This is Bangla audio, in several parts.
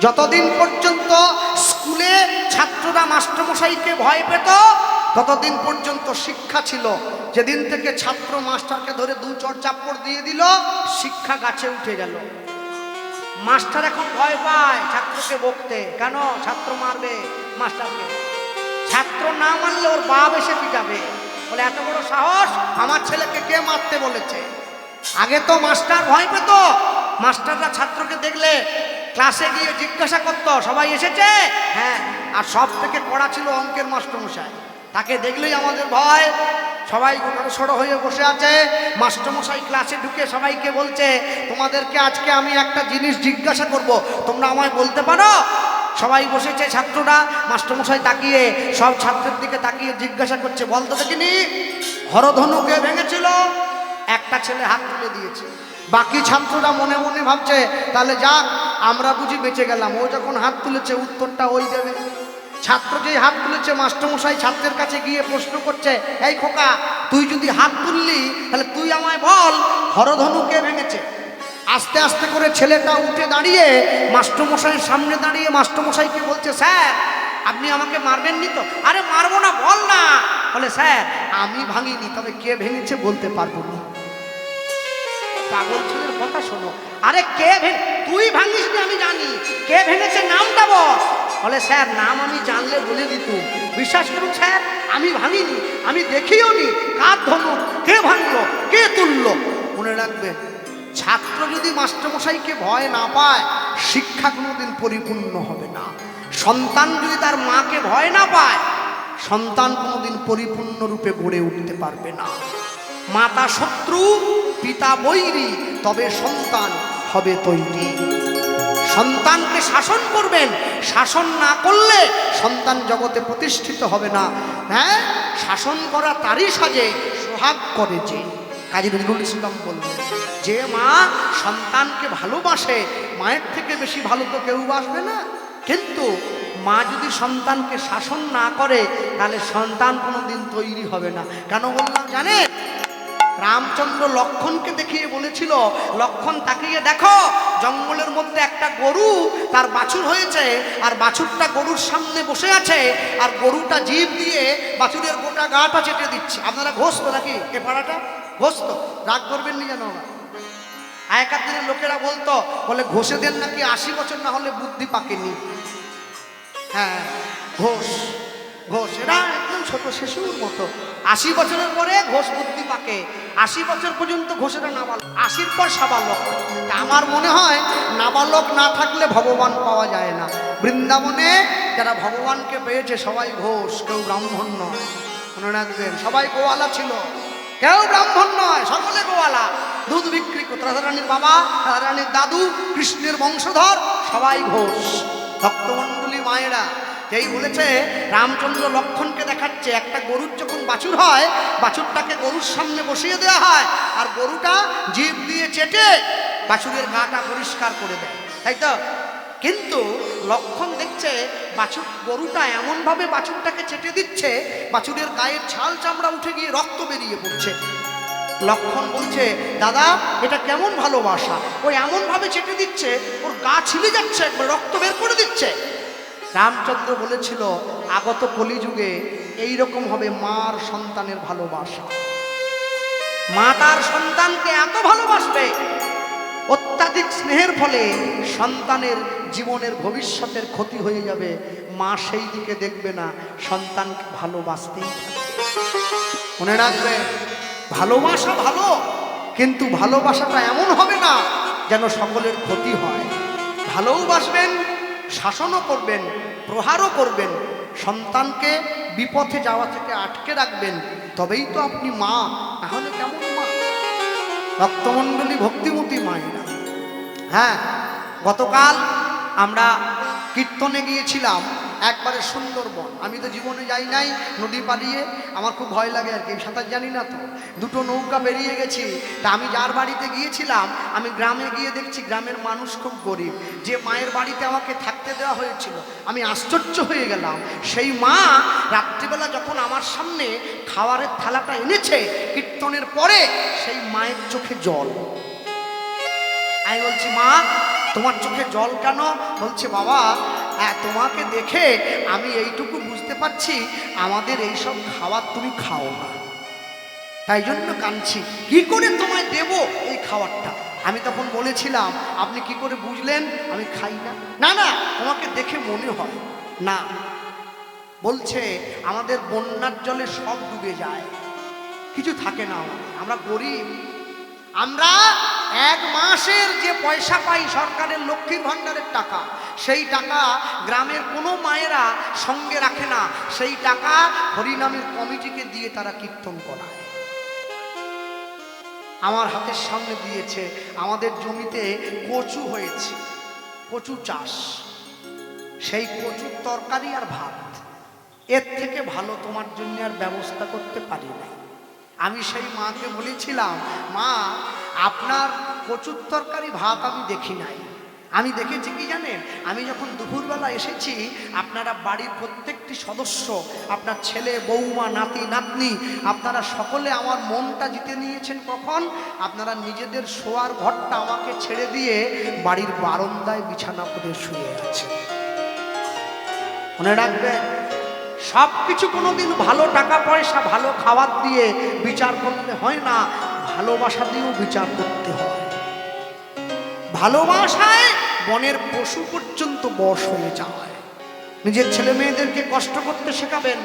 যতদিন পর্যন্ত স্কুলে ছাত্ররা মাস্টারমশাইকে ভয় পেত ততদিন পর্যন্ত শিক্ষা ছিল। যেদিন থেকে ছাত্র মাস্টারকে ধরে দু চড় চাপড় দিয়ে দিল, শিক্ষা গাছে উঠে গেল। মাস্টার এখন ভয় পায় ছাত্রকে বকতে, কেন? ছাত্র মারবে মাস্টারকে। ছাত্র না মানলে ওর বাপ এসে পিটাবে, বলে এত বড় সাহস, আমার ছেলেকে কে মারতে বলেছে। আগে তো মাস্টার ভয় পেত, মাস্টাররা ছাত্রকে দেখলে ক্লাসে গিয়ে জিজ্ঞাসা করত, সবাই এসেছে? হ্যাঁ। আর সব থেকে কড়া ছিল অঙ্কের মাস্টারমশাই, তাকে দেখলেই আমাদের ভয়। সবাই সড়ো হয়ে বসে আছে, মাস্টারমশাই ক্লাসে ঢুকে সবাইকে বলছে, তোমাদেরকে আজকে আমি একটা জিনিস জিজ্ঞাসা করব, তোমরা আমায় বলতে পারো? সবাই বসেছে ছাত্ররা, মাস্টারমশাই তাকিয়ে সব ছাত্রের দিকে তাকিয়ে জিজ্ঞাসা করছে, বলতো দেখিনি হরধনু কে ভেঙেছিল? একটা ছেলে হাত তুলে দিয়েছে। বাকি ছাত্ররা মনে মনে ভাবছে, তাহলে যাক, আমরা বুঝি বেঁচে গেলাম। ও যখন হাত তুলেছে উত্তরটা ওই দেবে। ছাত্র যেই হাত তুলেছে, মাস্টারমশাই ছাত্রের কাছে গিয়ে প্রশ্ন করছে, এই খোকা, তুই যদি হাত তুললি তাহলে তুই আমায় বল হরধনু কে ভেঙেছে? আস্তে আস্তে করে ছেলেটা উঠে দাঁড়িয়ে মাস্টারমশাইয়ের সামনে দাঁড়িয়ে মাস্টারমশাইকে বলছে, স্যার আপনি আমাকে মারবেন নি তো? আরে মারবো না, বল না। বলে, স্যার আমি ভাঙিনি, তবে কে ভেঙেছে বলতে পারবো না। পাগল ছেলের কথা শোনো। আরে কে তুই ভাঙিস নি আমি জানি, কে ভেঙেছে নামটা বল। বলে, স্যার নাম আমি জানলে বলে দিত। বিশ্বাস করুন স্যার, আমি ভাঙিনি, আমি দেখিও নি কার ধনু, কে ভাঙলো, কে তুললো। মনে রাখবে, ছাত্র যদি মাস্টারমশাইকে ভয় না পায়, শিক্ষা কোনোদিন পরিপূর্ণ হবে না। সন্তান যদি তার মাকে ভয় না পায়, সন্তান কোনোদিন পরিপূর্ণরূপে গড়ে উঠতে পারবে না। মাতা শত্রু, পিতা বৈরী, তবে সন্তান হবে তৈরি। সন্তানকে শাসন করবেন, শাসন না করলে সন্তান জগতে প্রতিষ্ঠিত হবে না। হ্যাঁ, শাসন করা তারই সাজে, সোহাগ করে যে। কাজী নজরুল ইসলাম বললেন, যে মা সন্তানকে ভালোবাসে, মায়ের থেকে বেশি ভালো তো কেউ বাসবে না। কিন্তু মা যদি সন্তানকে শাসন না করে, তাহলে সন্তান কোনোদিন তৈরি হবে না। কেন বললাম জানেন? রামচন্দ্র লক্ষণকে দেখিয়ে বলেছিল, লক্ষণ তাকিয়ে দেখো, জঙ্গলের মধ্যে একটা গরু, তার বাছুর হয়েছে, আর বাছুরটা গরুর সামনে বসে আছে, আর গরুটা জিভ দিয়ে বাছুরের গোটা গাটা চেটে দিচ্ছে। আপনারা ঘোষতো নাকি এ পাড়াটা? ঘোষতো, রাগ করবেন নি যেন। আগেকার দিনের লোকেরা বলতো, বলে ঘষে দেন নাকি 80 বছর না হলে বুদ্ধি পাকেনি। হ্যাঁ, ঘোষ ঘোষ, এরা একদম ছোট শিশুর মতো। 80 বছরের পরে ঘোষ বুদ্ধি পাকে। 80 বছর পর্যন্ত ঘোষেরা নাবালক, 80-র পর সাবালক। আমার মনে হয় নাবালক না থাকলে ভগবান পাওয়া যায় না। বৃন্দাবনে যারা ভগবানকে পেয়েছে সবাই ঘোষ, কেউ ব্রাহ্মণ নয়। মনে রাখবেন, সবাই গোয়ালা ছিল, কেউ ব্রাহ্মণ নয়, সকলে গোয়ালা। দুধ বিক্রি করত, রাধারানীর বাবা, রাধারানীর দাদু, কৃষ্ণের বংশধর, সবাই ঘোষ। ভক্তমণ্ডলী মায়েরা যেই বলেছে, রামচন্দ্র লক্ষণকে দেখাচ্ছে, একটা গরুর যখন বাছুর হয়, বাছুরটাকে গরুর সামনে বসিয়ে দেওয়া হয়, আর গরুটা জিভ দিয়ে চেটে বাছুরের গাটা পরিষ্কার করে দেয়, তাই তো? কিন্তু লক্ষণ দেখছে বাছুর, গরুটা এমনভাবে বাছুরটাকে চেটে দিচ্ছে, বাছুরের গায়ের ছাল চামড়া উঠে গিয়ে রক্ত বেরিয়ে পড়ছে। লক্ষণ বলছে, দাদা এটা কেমন ভালোবাসা, ও এমনভাবে চেটে দিচ্ছে, ওর গা ছিলে যাচ্ছে, একবার রক্ত বের করে দিচ্ছে। রামচন্দ্র বলেছিল, আগত কলিযুগে এইরকম হবে মার সন্তানের ভালোবাসা। মা তার সন্তানকে এত ভালোবাসবে, অত্যাধিক স্নেহের ফলে সন্তানের জীবনের ভবিষ্যতের ক্ষতি হয়ে যাবে। মা সেই দিকে দেখবে না, সন্তানকে ভালোবাসতেই থাকবে। মনে রাখবে, ভালোবাসা ভালো, কিন্তু ভালোবাসাটা এমন হবে না যেন সকলের ক্ষতি হয়। ভালোবাসবেন, শাসনও করবেন, প্রহারও করবেন, সন্তানকে বিপথে যাওয়া থেকে আটকে রাখবেন, তবেই তো আপনি মা। তাহলে কেমন মা? ভক্তমণ্ডলী, ভক্তিমতী মায়েরা, হ্যাঁ, গতকাল আমরা কীর্তনে গিয়েছিলাম একবারে সুন্দরবন। আমি তো জীবনে যাই নাই নদী পাড়িয়ে, আমার খুব ভয় লাগে আর কি, সাঁতার জানি না তো। দুটো নৌকা বেরিয়ে গেছি। তা আমি যার বাড়িতে গিয়েছিলাম, আমি গ্রামে গিয়ে দেখছি গ্রামের মানুষ খুব গরিব। যে মায়ের বাড়িতে আমাকে থাকতে দেওয়া হয়েছিল, আমি আশ্চর্য হয়ে গেলাম। সেই মা রাত্রিবেলা যখন আমার সামনে খাবারের থালাটা এনেছে কীর্তনের পরে, সেই মায়ের চোখে জল। আমি বলছি, মা তোমার চোখে জল কেন? বলছে বাবা তোমাকে দেখে আমি এইটুকু বুঝতে পারছি আমাদের এইসব খাবার তুমি খাও না, তাই জন্য কাঁদছি। কি করে তোমায় দেব এই খাবারটা? আমি তখন বলেছিলাম আপনি কি করে বুঝলেন আমি খাই না? না না, তোমাকে দেখে মনে হয় না। বলছে আমাদের বন্যার জলে সব ডুবে যায়, কিছু থাকে না, আমরা গরিব। আমরা এক মাসের যে পয়সা পাই সরকারের লক্ষ্মীর ভাণ্ডারের টাকা, সেই টাকা গ্রামের কোনো মায়েরা সঙ্গে রাখে না, সেই টাকা হরিনামের কমিটিকে দিয়ে তারা কীর্তন করায়। আমার হাতের সামনে দিয়েছে, আমাদের জমিতে কচু হয়েছে, কচু চাষ, সেই কচুর তরকারি আর ভাত, এর থেকে ভালো তোমার জন্য আর ব্যবস্থা করতে পারি না। আমি সেই মাকে বলেছিলাম মা আপনার কচুর তরকারি ভাত আমি দেখি নাই, আমি দেখেছি কি জানেন, আমি যখন দুপুরবেলা এসেছি আপনারা বাড়ির প্রত্যেকটি সদস্য, আপনার ছেলে বৌমা নাতি নাতনি, আপনারা সকলে আমার মনটা জিতে নিয়েছেন। কখন? আপনারা নিজেদের শোয়ার ঘরটা আমাকে ছেড়ে দিয়ে বাড়ির বারান্দায় বিছানা করে শুয়ে আছেন। মনে রাখবেন, সব কিছু কোনোদিন ভালো টাকা পয়সা ভালো খাবার দিয়ে বিচার করতে হয় না, ভালোবাসা দিয়েও বিচার করতে হয়। ভালোবাসায় বনের পশু পর্যন্ত বশ হয়ে যায়। নিজের ছেলে মেয়েদেরকে কষ্ট করতে শেখাবেন,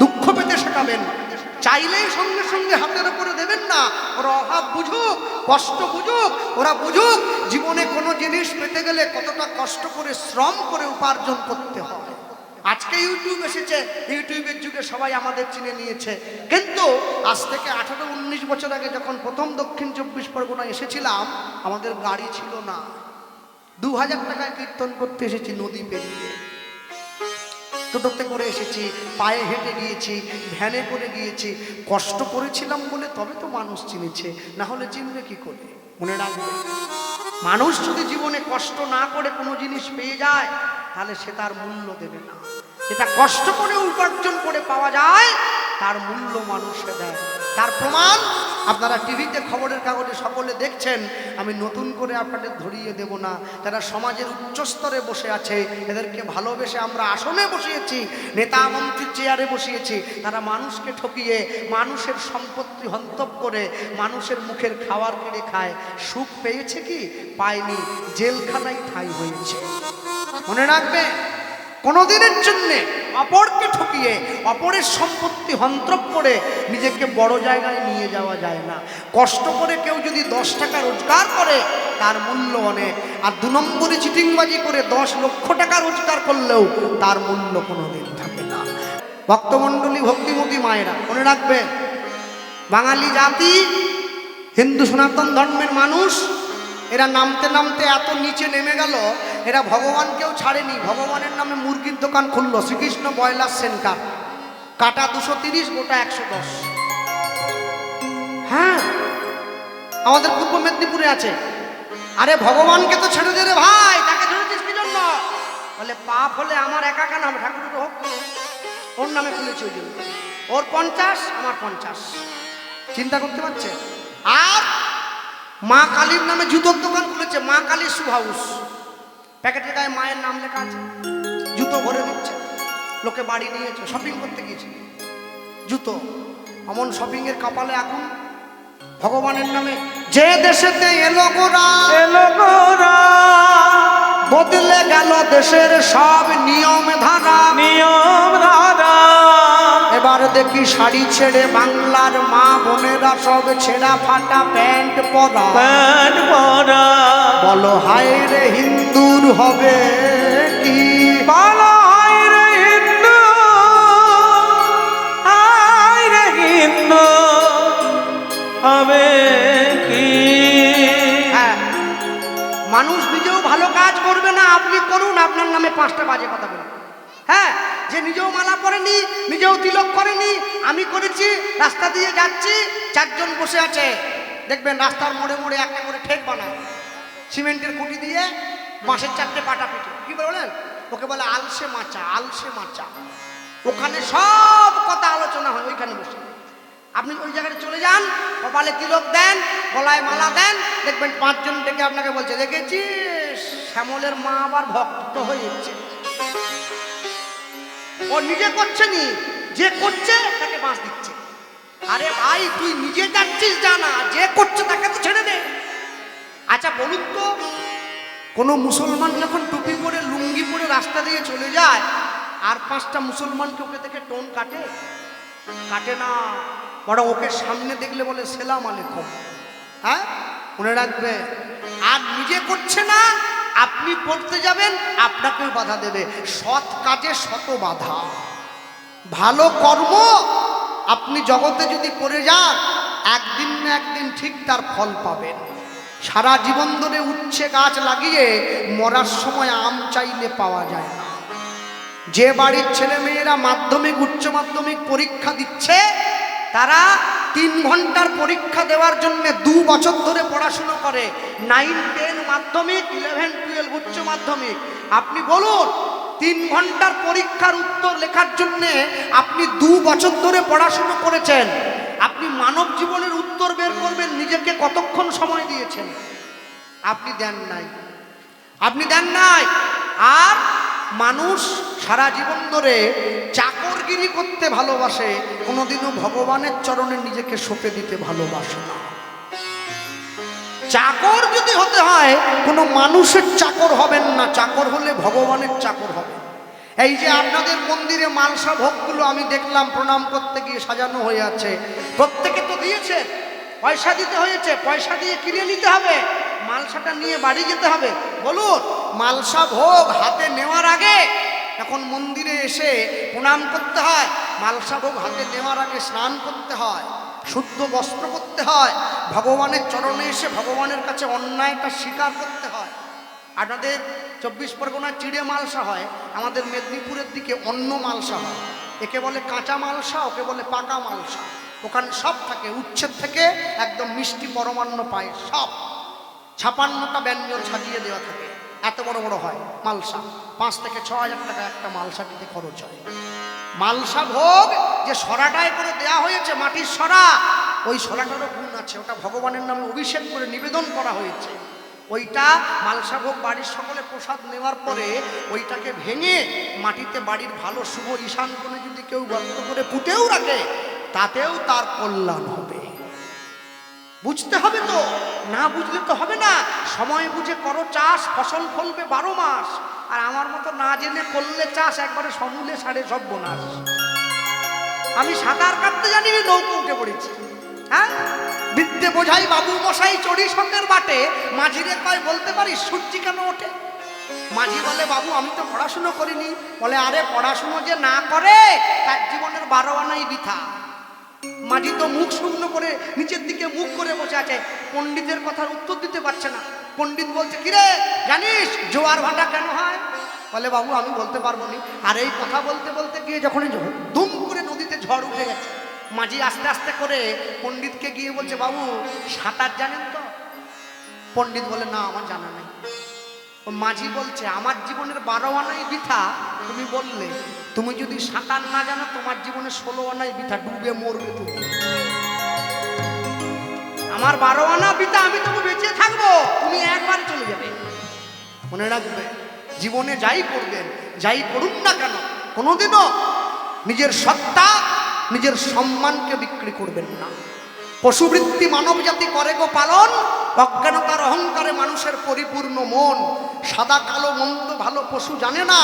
দুঃখ পেতে শেখাবেন, চাইলেই সঙ্গে সঙ্গে হাতের উপরে দেবেন না। ওরা অভাব বুঝুক, কষ্ট বুঝুক, ওরা বুঝুক জীবনে কোনো জিনিস পেতে গেলে কতটা কষ্ট করে শ্রম করে উপার্জন করতে হয়। আজকে ইউটিউব এসেছে, ইউটিউবের যুগে সবাই আমাদের চিনে নিয়েছে, কিন্তু আজ থেকে 18-19 বছর আগে যখন প্রথম দক্ষিণ 24 পরগনা এসেছিলাম আমাদের গাড়ি ছিল না, 2000 টাকায় কীর্তন করতে এসেছি, নদী পেরিয়ে টোটোতে করে এসেছি, পায়ে হেঁটে গিয়েছি, ভ্যানে করে গিয়েছি, কষ্ট করেছিলাম বলে তবে তো মানুষ চিনেছে, না হলে চিনবে কি করে? মনে রাখবে, মানুষ যদি জীবনে কষ্ট না করে কোনো জিনিস পেয়ে যায় তাহলে সে তার মূল্য দেবে না। যেটা কষ্ট করে উপার্জন করে পাওয়া যায় তার মূল্য মানুষে দেয়। তার প্রমাণ আপনারা টিভিতে খবরের কাগজে সকলে দেখছেন, আমি নতুন করে আপনাদের ধরিয়ে দেব না। যারা সমাজের উচ্চস্তরে বসে আছে এদেরকে ভালোবেসে আমরা আসনে বসিয়েছি, নেতা মন্ত্রীর চেয়ারে বসিয়েছি, তারা মানুষকে ঠকিয়ে মানুষের সম্পত্তি হন্তব করে মানুষের মুখের খাবার কেড়ে খায়। সুখ পেয়েছে কি? পায়নি, জেলখানায় ঠাঁই হয়েছে। মনে রাখবে, কোনোদিনের জন্যে অপরকে ঠকিয়ে অপরের সম্পত্তি হন্তব করে নিজেকে বড় জায়গায় নিয়ে যাওয়া যায় না। কষ্ট করে কেউ যদি 10 টাকা রোজগার করে তার মূল্য অনেক, আর 2 নম্বরে চিটিংবাজি করে 10 লক্ষ টাকা রোজগার করলেও তার মূল্য কোনোদিন থাকে না। ভক্তমণ্ডলী, ভক্তিমতী মায়েরা মনে রাখবে, বাঙালি জাতি হিন্দু সনাতন ধর্মের মানুষ, এরা নামতে নামতে এত নিচে নেমে গেল, এরা ভগবানকেও ছাড়েনি, ভগবানের নামে মুরগির দোকান খুললো, শ্রীকৃষ্ণ ব্রয়লার সেন্টার, কাটা 230, গোটা 110। হ্যাঁ, আমাদের পূর্ব মেদিনীপুরে আছে। আরে ভগবানকে তো ছেড়ে দে রে ভাই, তাকে ধরেছিস কি জন্য? বলে পাপ হলে আমার একা কেন, আমার ঠাকুর হোক, ওর নামে খুলেছি ওই জন্য, ওর 50 আমার 50। চিন্তা করতে পারছে? আর মা কালীর নামে জুতোর দোকান খুলেছে, মা কালী শু হাউস, প্যাকেটের গায়ে মায়ের নাম লেখা আছে, জুতো ভরে দিচ্ছে, লোকে বাড়ি নিয়েছে, শপিং করতে গিয়েছে জুতো, এমন শপিং এর কপালে এখন ভগবানের নামে যে দেশেতে এলো গোরা বদলে গেল দেশের সব নিয়ম ধারা। এবার দেখি শাড়ি ছেড়ে বাংলার মা বোনেরা সব ছেঁড়া ফাটা প্যান্ট পরা। বলো হায় রে হিন্দুর হবে কি, বলো হায় রে হিন্দু, হায় রে হিন্দু হবে কি। হ্যাঁ, মানুষ নিজেও ভালো কাজ করবে না, আপনি করুন, আপনার নামে 5টা বাজে কথা বলুন। হ্যাঁ, যে নিজেও মালা পরেনি, নিজেও তিলক করেনি, আমি করেছি, রাস্তা দিয়ে যাচ্ছি, 4 জন বসে আছে, দেখবেন রাস্তার মোড়ে মোড়ে একটা করে ঠেক বানায়, সিমেন্টের খুঁটি দিয়ে বাঁশের 4টে পাটা পিঠে, কি বলেন ওকে বলে আলসে মাচা, আলসে মাচা। ওখানে সব কথা আলোচনা হয় ওইখানে বসে। আপনি ওই জায়গায় চলে যান, কপালে তিলক দেন, গলায় মালা দেন, দেখবেন 5 জন ডেকে আপনাকে বলছে দেখেছিস শ্যামলের মা আবার ভক্ত হয়েছে। ও নিজে করছে নি, যে করছে তাকে বাঁশ দিচ্ছে। আরে ভাই তুই নিজে যাচ্ছিস জানা, যে করছে তাকে তো ছেড়ে দে। আচ্ছা বলুন তো, কোনো মুসলমান যখন টুপি পরে লুঙ্গি পরে রাস্তা দিয়ে চলে যায়, আর 5টা মুসলমানকে ওকে দেখে টোন কাটে? কাটে না, বড় ওকে সামনে দেখলে বলে সেলাম আলাইকুম। হ্যাঁ, মনে রাখবে। আর নিজে করছে না, আপনি করতে যাবেন আপনাকেও বাধা দেবে। সৎ কাজে শত বাধা। ভালো কর্ম আপনি জগতে যদি করে যান, একদিন না একদিন ঠিক তার ফল পাবেন। সারা জীবন ধরে উচ্ছে গাছ লাগিয়ে মরার সময় আম চাইলে পাওয়া যায় না। যে বাড়ির ছেলে মেয়েরা মাধ্যমিক উচ্চ মাধ্যমিক পরীক্ষা দিচ্ছে, তারা 3 ঘন্টার পরীক্ষা দেওয়ার জন্য 2 বছর ধরে পড়াশুনো করে। 9, 10 মাধ্যমিক, 11, 12 উচ্চ মাধ্যমিক। আপনি বলুন, 3 ঘন্টার পরীক্ষার উত্তর লেখার জন্য আপনি 2 বছর ধরে পড়াশুনো করেছেন। আপনি মানব জীবনের উত্তর বের করবেন, নিজেকে কতক্ষণ সময় দিয়েছেন? আপনি দেন নাই, আপনি দেন নাই। আর মানুষ সারা জীবন ধরে চাকরগিরি করতে ভালোবাসে, কোনোদিনও ভগবানের চরণে নিজেকে সঁপে দিতে ভালোবাসে না। চাকর যদি হতে হয়, কোনো মানুষের চাকর হবেন না, চাকর হলে ভগবানের চাকর হবে। এই যে আপনাদের মন্দিরে মালসা ভোগগুলো আমি দেখলাম প্রণাম করতে গিয়ে সাজানো হয়ে আছে, প্রত্যেকে তো দিয়েছে, পয়সা দিতে হয়েছে, পয়সা দিয়ে কিনে নিতে হবে, মালসাটা নিয়ে বাড়ি যেতে হবে। বলুন, মালসা ভোগ হাতে নেওয়ার আগে এখন মন্দিরে এসে প্রণাম করতে হয়, মালসা ভোগ হাতে নেওয়ার আগে স্নান করতে হয়, শুদ্ধ বস্ত্র করতে হয়, ভগবানের চরণে এসে ভগবানের কাছে অন্যায়টা স্বীকার করতে হয়। আপনাদের 24 পরগনায় চিড়ে মালসা হয়, আমাদের মেদিনীপুরের দিকে অন্য মালসা হয়। একে বলে কাঁচা মালসা, ওকে বলে পাকা মালসা। ওখানে সব থাকে, উচ্ছেদ থেকে একদম মিষ্টি পরমান্ন পায়, সব 56টা ব্যঞ্জন সাজিয়ে দেওয়া থাকে। এত বড় বড় হয় মালসা, 5 থেকে 6 হাজার টাকা একটা মালসা দিতে খরচ হয়। মালসা ভোগ যে সরাটায় করে দেয়া হয়েছে, মাটির সরা, ওই সরাটারও গুণ আছে, ওটা ভগবানের নামে অভিষেক করে নিবেদন করা হয়েছে। ওইটা মালসা ভোগ বাড়ির সকলে প্রসাদ নেওয়ার পরে ওইটাকে ভেঙে মাটিতে বাড়ির ভালো শুভ ঈশান কোণে যদি কেউ গর্ত করে পুঁতেও রাখে, তাতেও তার কল্যাণ হবে। বুঝতে হবে তো, না বুঝলে তো হবে না। সময় বুঝে করো চাষ, ফসল ফলবে 12 মাস। আর আমার মতো না জেনে করলে চাষ একবারে সমূলে সাড়ে সর্বনাশ। আমি সাঁতার কাটতে জানি, নৌকো উঠে পড়েছি। হ্যাঁ, বিদ্যে বোঝাই বাবু মশাই চড়ি সঙ্গের বাটে, মাঝিরে কয় বলতে পারিস সূর্যি কেন ওঠে? মাঝি বলে, বাবু আমি তো পড়াশুনো করিনি। বলে, আরে পড়াশুনো যে না করে তার জীবনের 12 আনাই বৃথা। মাঝি তো মুখ শূন্য করে নিচের দিকে মুখ করে বসে আছে, পণ্ডিতের কথার উত্তর দিতে পারছে না। পণ্ডিত বলছে, কিরে জানিস জোয়ার ভাটা কেন হয়? বলে, বাবু আমি বলতে পারবো না। আর এই কথা বলতে বলতে গিয়ে যখন দুম করে নদীতে ঝড় উঠে গেছে, মাঝি আস্তে আস্তে করে পণ্ডিতকে গিয়ে বলছে, বাবু সাঁতার জানেন তো? পণ্ডিত বলে, না আমার জানা নেই। মাঝি বলছে, আমার জীবনের 12 আনাই বৃথা, তুমি বললে তুমি যদি সাঁতার না জানো তোমার জীবনে 16 আনাই বৃথা, ডুবে মরবে তুমি। আমার 12 আনা বৃথা, আমি তবু বেঁচে থাকবো, তুমি একবার চলে যাবে। মনে রাখবে, জীবনে যাই করবেন, যাই করুন না কেন, কোনোদিনও নিজের সত্তা নিজের সম্মানকে বিক্রি করবেন না। পশুবৃত্তি মানব জাতি করে গো পালন, অজ্ঞানতার অহংকারে মানুষের পরিপূর্ণ মন। সাদা কালো মন্দ ভালো পশু জানে না,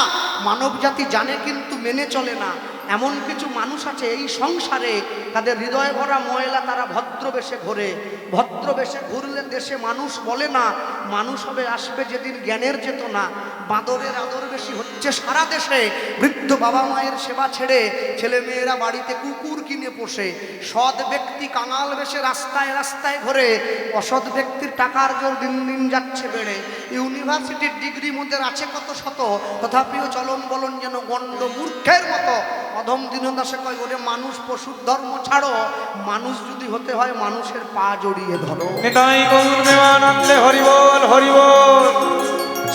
মানব জাতি জানে কিন্তু মেনে চলে না। এমন কিছু মানুষ আছে এই সংসারে, তাদের হৃদয় ভরা ময়লা, তারা ভদ্রবেশে ঘোরে। ভদ্রবেশে ঘুরলে দেশে মানুষ বলে না, মানুষ হবে আসবে যেদিন জ্ঞানের চেতনা। বাঁদরের আদর বেশি হচ্ছে সারা দেশে, বৃদ্ধ বাবা মায়ের সেবা ছেড়ে ছেলে মেয়েরা বাড়িতে কুকুর কিনে পোষে। সৎ ব্যক্তি কাঙাল বেশে রাস্তায় রাস্তায় ঘোরে, অসৎ ব্যক্তির টাকার জোর দিন দিন যাচ্ছে বেড়ে। ইউনিভার্সিটির ডিগ্রি মোদের আছে কত শত, তথাপিও চলন বলন যেন গণ্ড মূর্খের মতো। অধম দীনদাসে কয়, ওরে মানুষ পশুর ধর্ম ছাড়ো, মানুষ যদি হতে হয় মানুষের পা জড়িয়ে ধরো। নিতাই গৌর প্রেমানন্দে হরি বল হরি বল।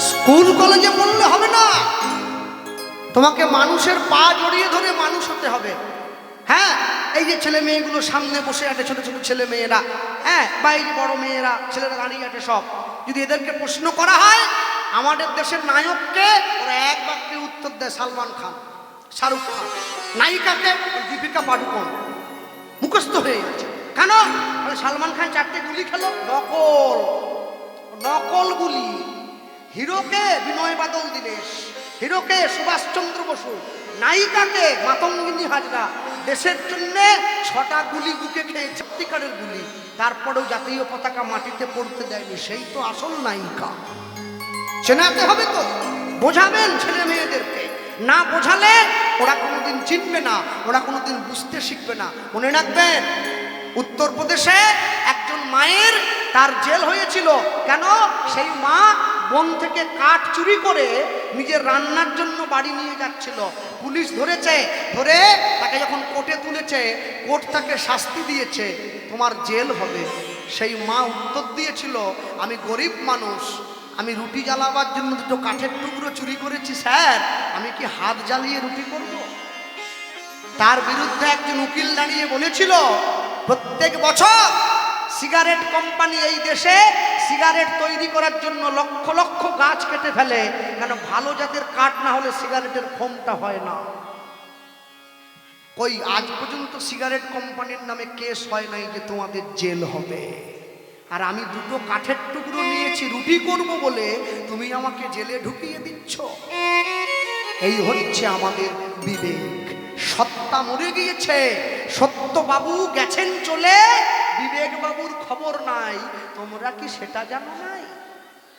স্কুল কলেজে বললে হবে না, তোমাকে মানুষের পা জড়িয়ে ধরে মানুষ হতে হবে। হ্যাঁ, এই যে ছেলে মেয়েগুলো সামনে বসে আছে, ছোট ছোট ছেলে মেয়েরা, হ্যাঁ, বাইরে বড় মেয়েরা, ছেলেরা দাঁড়িয়ে আছে সব, যদি এদেরকে প্রশ্ন করা হয় আমাদের দেশের নায়ককে ওরা এক বাক্যে উত্তর দেয় সালমান খান, শাহরুখ খান। নায়িকাকে দীপিকা পাডুকোন। মুখস্থ হয়ে গেছে। কেন? সালমান খান 4টে গুলি খেলো, নকল, নকল গুলি। হিরোকে বিনয় বাদল দীনেশ, হিরোকে সুভাষচন্দ্র বসু, নায়িকাকে মাতঙ্গিনী হাজরা। দেশের জন্য 6টা গুলি বুকে খেয়ে, সত্যিকারের গুলি। তারপরেও জাতীয় পতাকা মাটিতে পড়তে দেয়নি। সেই তো আসল নায়িকা। চেনাতে হবে তো, বোঝাবেন ছেলে মেয়েদেরকে। না বোঝালে ওরা কোনোদিন চিনবে না, ওরা কোনোদিন বুঝতে শিখবে না। মনে রাখবেন, উত্তরপ্রদেশে একজন মায়ের তার জেল হয়েছিল। কেন? সেই মা বন থেকে কাঠ চুরি করে নিজের রান্নার জন্য বাড়ি নিয়ে যাচ্ছিল। পুলিশ ধরেছে, ধরে তাকে যখন কোর্টে তুলেছে, কোর্ট তাকে শাস্তি দিয়েছে, তোমার জেল হবে। সেই মা উত্তর দিয়েছিল, আমি গরিব মানুষ, আমি রুটি জ্বালাবার জন্য 2টো কাঠের টুকরো চুরি করেছি স্যার, আমি কি হাত জ্বালিয়ে রুটি করব? তার বিরুদ্ধে একজন উকিল দাঁড়িয়ে বলেছিল, প্রত্যেক বছর সিগারেট কোম্পানি এই দেশে সিগারেট তৈরি করার জন্য লক্ষ লক্ষ গাছ কেটে ফেলে। কেন? ভালো জাতের কাঠ না হলে সিগারেটের ফোমটা হয় না। কই আজ পর্যন্ত সিগারেট কোম্পানির নামে কেস হয় নাই যে তোমাদের জেল হবে। আর আমি 2টো কাঠের টুকরো নিয়েছি রুটি করব বলে তুমি আমাকে জেলে ঢুকিয়ে দিচ্ছ। এই হচ্ছে আমাদের বিবেক। সত্তা মরে গিয়েছে, সত্যবাবু গেছেন চলে, বিবেক বাবুর খবর নাই। তোমরা কি সেটা জানো নাই?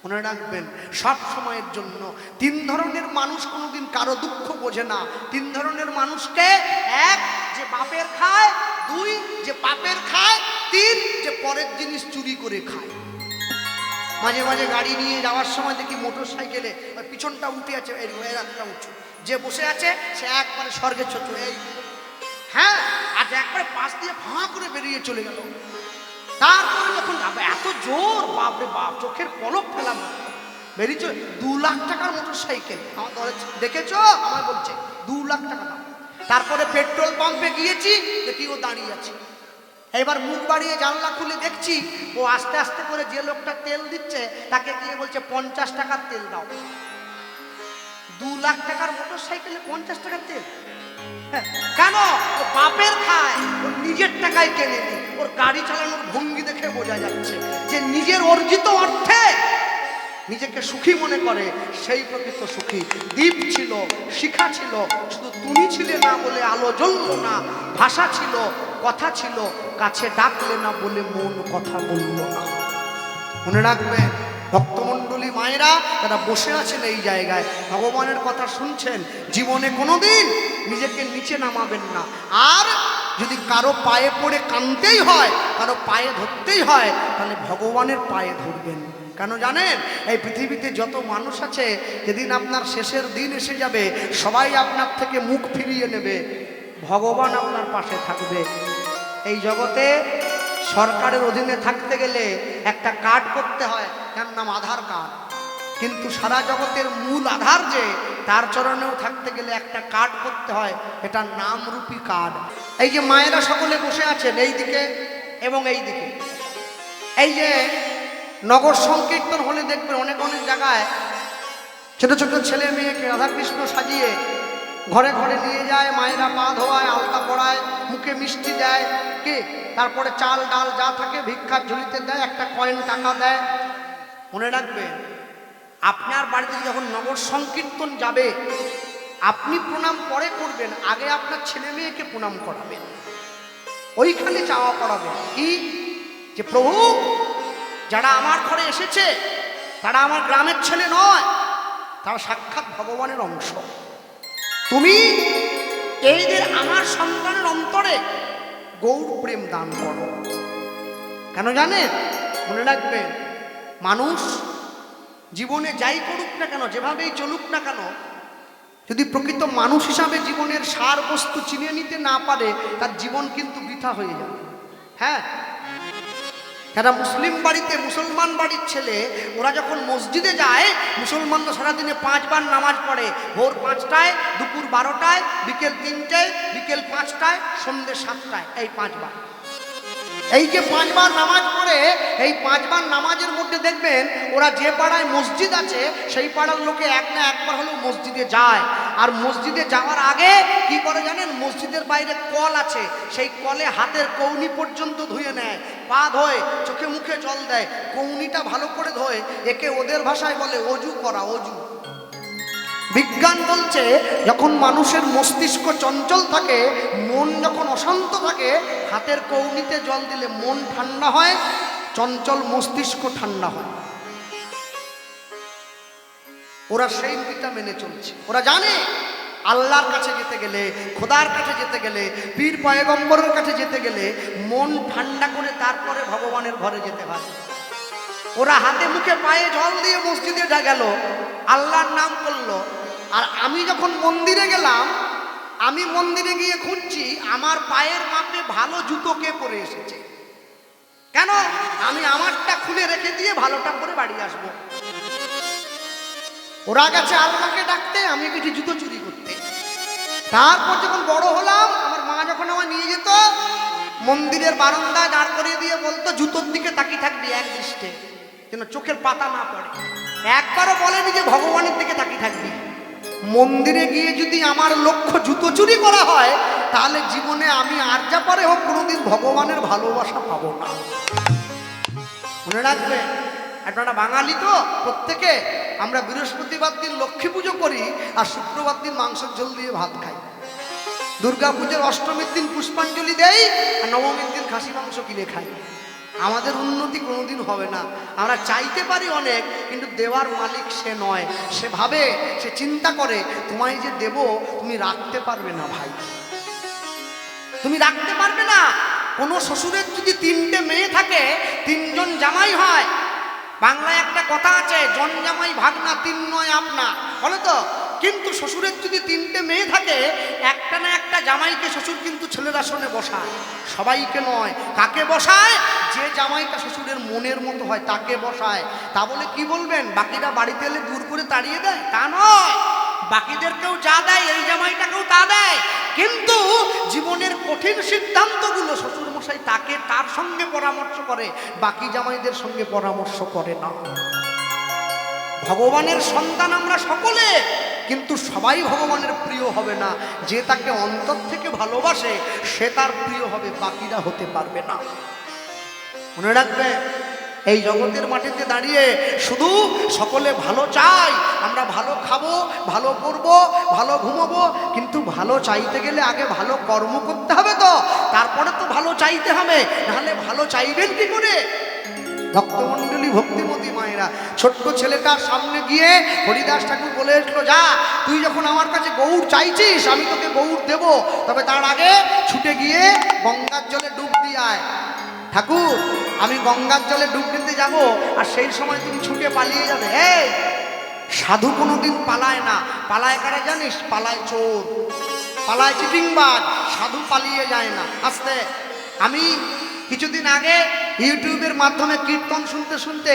মনে রাখবেন, সব সময়ের জন্য 3 ধরনের মানুষ কোনোদিন কারো দুঃখ বোঝে না। 3 ধরনের মানুষকে, 1 যে বাপের খায়, 2 যে বাপের খায়, 3 যে পরের জিনিস চুরি করে খায়। মাঝে মাঝে গাড়ি নিয়ে যাওয়ার সময় দেখি মোটর সাইকেলে পিছনটা উঠে আছে, এই রাতটা উঁচু, যে বসে আছে সে একবারে স্বর্গে ছোট, এই হ্যাঁ, আর একবারে পাশ দিয়ে ফাঁ করে বেরিয়ে চলে গেল। তারপরে যখন এত জোর, বাপরে বাপ, চোখের পলক ফেলাম, বেরিয়ে চলে। 2 লাখ টাকার মোটর সাইকেল আমার দেখেছ, আমার বলছে 2 লাখ টাকা দাম। তারপরে পেট্রোল পাম্পে গিয়েছি, দেখি ও দাঁড়িয়ে আছে। এবার মুখ বাড়িয়ে জানলা খুলে দেখছি ও আস্তে আস্তে করে যে লোকটা তেল দিচ্ছে তাকে গিয়ে বলছে 50 টাকার তেল দাও। 2 লাখ টাকার মোটর সাইকেলে 50 টাকার তেল? কেন? ও বাপের খায়, ওর নিজের টাকায় কেনেনি। ওর গাড়ি চালানোর ভঙ্গি দেখে বোঝা যাচ্ছে যে নিজের অর্জিত অর্থে নিজেকে সুখী মনে করে, সেই প্রকৃত সুখী। দ্বীপ ছিল, শিখা ছিল, শুধু তুমি ছিলে না বলে আলো জ্বলল না। ভাষা ছিল, কথা ছিল, কাছে ডাকলে না বলে মন কথা বলল না। মনে রাখবে ভক্তমণ্ডলী মায়েরা যারা বসে আছেন এই জায়গায়, ভগবানের কথা শুনছেন, জীবনে কোনোদিন নিজেকে নিচে নামাবেন না। আর যদি কারো পায়ে পড়ে কাঁদতেই হয়, কারো পায়ে ধরতেই হয়, তাহলে ভগবানের পায়ে ধরবেন। কেন জানেন? এই পৃথিবীতে যত মানুষ আছে, যেদিন আপনার শেষের দিন এসে যাবে, সবাই আপনার থেকে মুখ ফিরিয়ে নেবে, ভগবান আপনার পাশে থাকবে। এই জগতে সরকারের অধীনে থাকতে গেলে একটা কার্ড করতে হয়, যার নাম আধার কার্ড। কিন্তু সারা জগতের মূল আধার যে, তার চরণেও থাকতে গেলে একটা কার্ড করতে হয়, এটা নামরূপী কার্ড। এই যে মায়েরা সকলে বসে আছেন এই দিকে এবং এই দিকে, এই যে নগর সংকীর্তন হলে দেখবেন অনেক অনেক জায়গায় ছোট ছোট ছেলে মেয়েকে রাধাকৃষ্ণ সাজিয়ে ঘরে ঘরে নিয়ে যায়, মায়েরা পা ধোয়ায়, আলতা পড়ায়, মুখে মিষ্টি দেয়, কে তারপরে চাল ডাল যা থাকে ভিক্ষার ঝুলিতে দেয়, একটা কয়েন টাকা দেয়। মনে রাখবেন, আপনার বাড়িতে যখন নগর সংকীর্তন যাবে, আপনি প্রণাম পরে করবেন, আগে আপনার ছেলে মেয়েকে প্রণাম করাবেন, ওইখানে চাওয়া করাবেন কি, যে প্রভু যারা আমার ঘরে এসেছে তারা আমার গ্রামের ছেলে নয়, তারা সাক্ষাৎ ভগবানের অংশ। তুমি এইদের আমার সন্তানের অন্তরে গৌর প্রেম দান করো। কেন জানেন? মনে রাখবেন, মানুষ জীবনে যাই করুক না কেন, যেভাবেই চলুক না কেন, যদি প্রকৃত মানুষ হিসাবে জীবনের সার বস্তু চিনে নিতে না পারে, তার জীবন কিন্তু বৃথা হয়ে যাবে। হ্যাঁ, যারা মুসলিম বাড়িতে, মুসলমান বাড়ির ছেলে, ওরা যখন মসজিদে যায়, মুসলমানরা সারাদিনে 5 বার নামাজ পড়ে। ভোর 5টায়, দুপুর 12টায়, বিকেল 3টায়, বিকেল 5টায়, সন্ধ্যে 7টায়, এই 5 বার। এই যে 5 বার নামাজ পড়ে, এই 5 বার নামাজের মধ্যে দেখবেন ওরা যে পাড়ায় মসজিদ আছে সেই পাড়ার লোকে এক না একবার হলেও মসজিদে যায়। আর মসজিদে যাওয়ার আগে কি করে জানেন? মসজিদের বাইরে কল আছে, সেই কলে হাতের কৌনি পর্যন্ত ধুয়ে নেয়, পা ধোয়, চোখে মুখে জল দেয়, কৌনিটা ভালো করে ধোয়। একে ওদের ভাষায় বলে অজু করা, অজু। বিজ্ঞান বলছে যখন মানুষের মস্তিষ্ক চঞ্চল থাকে, মন যখন অশান্ত থাকে, হাতের কৌনিতে জল দিলে মন ঠান্ডা হয়, চঞ্চল মস্তিষ্ক ঠান্ডা হয়। ওরা সেই নীতিটা মেনে চলছে। ওরা জানে আল্লাহর কাছে যেতে গেলে, খোদার কাছে যেতে গেলে, পীর পয়গম্বরের কাছে যেতে গেলে মন ঠান্ডা করে তারপরে ভগবানের ঘরে যেতে হয়। ওরা হাতে মুখে পায়ে জল দিয়ে মসজিদে গেল, আল্লাহর নাম করলো। আর আমি যখন মন্দিরে গেলাম, আমি মন্দিরে গিয়ে খুঁজছি আমার পায়ের মাপে ভালো জুতো কে পরে এসেছে। কেন? আমি আমারটা খুলে রেখে দিয়ে ভালোটা পরে বাড়ি আসবো। ওরা গেছে আল্লাহকে ডাকতে, আমি গেছি জুতো চুরি করতে। তারপর যখন বড় হলাম, আমার মা যখন আমার নিয়ে যেত মন্দিরের বারান্দায় দাঁড় করিয়ে দিয়ে বলতো জুতোর দিকে তাকিয়ে থাকবি এক দৃষ্টে, যেন চোখের পাতা না পড়ে। একবারও বলেনি যে ভগবানের দিকে তাকিয়ে থাকবি। মন্দিরে গিয়ে যদি আমার লক্ষ্য জুতো চুরি করা হয়, তাহলে জীবনে আমি আর যা পারে হোক কোনোদিন ভগবানের ভালোবাসা পাবো না। মনে রাখবে, আপনারা বাঙালি তো প্রত্যেকে, আমরা বৃহস্পতিবার দিন লক্ষ্মী পুজো করি আর শুক্রবার দিন মাংসের ঝোল দিয়ে ভাত খাই। দুর্গা পুজোর অষ্টমীর দিন পুষ্পাঞ্জলি দেই আর নবমীর দিন খাসি মাংস কিনে খাই। আমাদের উন্নতি কোনোদিন হবে না। আমরা চাইতে পারি অনেক, কিন্তু দেওয়ার মালিক সে নয়। সে ভাবে, সে চিন্তা করে তোমায় যে দেব তুমি রাখতে পারবে না ভাই, তুমি রাখতে পারবে না। কোনো শ্বশুরের যদি 3টে মেয়ে থাকে, 3 জন জামাই হয়। বাংলায় একটা কথা আছে, জন জামাই ভাগনা 3 নয় আপনা, বলে তো। কিন্তু শ্বশুরের যদি 3টে মেয়ে থাকে, একটা না একটা জামাইকে শ্বশুর কিন্তু ছেলের আসনে বসায়। সবাইকে নয়। কাকে বসায়? যে জামাইটা শ্বশুরের মনের মতো হয় তাকে বসায়। তা বলে কি বলবেন বাকিরা বাড়িতে এলে দূর করে তাড়িয়ে দেয়? তা নয়। বাকিদেরকেও যা দেয় এই জামাইটাকেও তা দেয়, কিন্তু জীবনের কঠিন সিদ্ধান্তগুলো শ্বশুর মশাই তাকে তার সঙ্গে পরামর্শ করে, বাকি জামাইদের সঙ্গে পরামর্শ করে না। ভগবানের সন্তান আমরা সকলে, কিন্তু সবাই ভগবানের প্রিয় হবে না। যে তাকে অন্তর থেকে ভালোবাসে সে তার প্রিয় হবে, বাকিরা হতে পারবে না। মনে রাখবে, এই জগতের মাটিতে দাঁড়িয়ে শুধু সকলে ভালো চাই, আমরা ভালো খাবো, ভালো করবো, ভালো ঘুমাবো, কিন্তু ভালো চাইতে গেলে আগে ভালো কর্ম করতে হবে, তো তারপরে তো ভালো চাইতে হবে। নাহলে ভালো চাইবেন কি করে? ভক্তমণ্ডলী, ভক্তিমতী মায়েরা, ছোট্ট ছেলেটার সামনে গিয়ে হরিদাস ঠাকুর বলে এসলো, যা তুই যখন আমার কাছে গৌর চাইছিস আমি তোকে গৌর দেব, তবে তার আগে ছুটে গিয়ে গঙ্গার জলে ডুব দিয়ে আয়। ঠাকুর, আমি গঙ্গার জলে ডুব দিতে যাব, আর সেই সময় তুমি ছুটে পালিয়ে যাবে। এই সাধু কোনোদিন পালায় না। পালায় কারা জানিস? পালায় চোর, পালায় চিটিংবাজ। সাধু পালিয়ে যায় না। আস্তে, আমি কিছুদিন আগে ইউটিউবের মাধ্যমে কীর্তন শুনতে শুনতে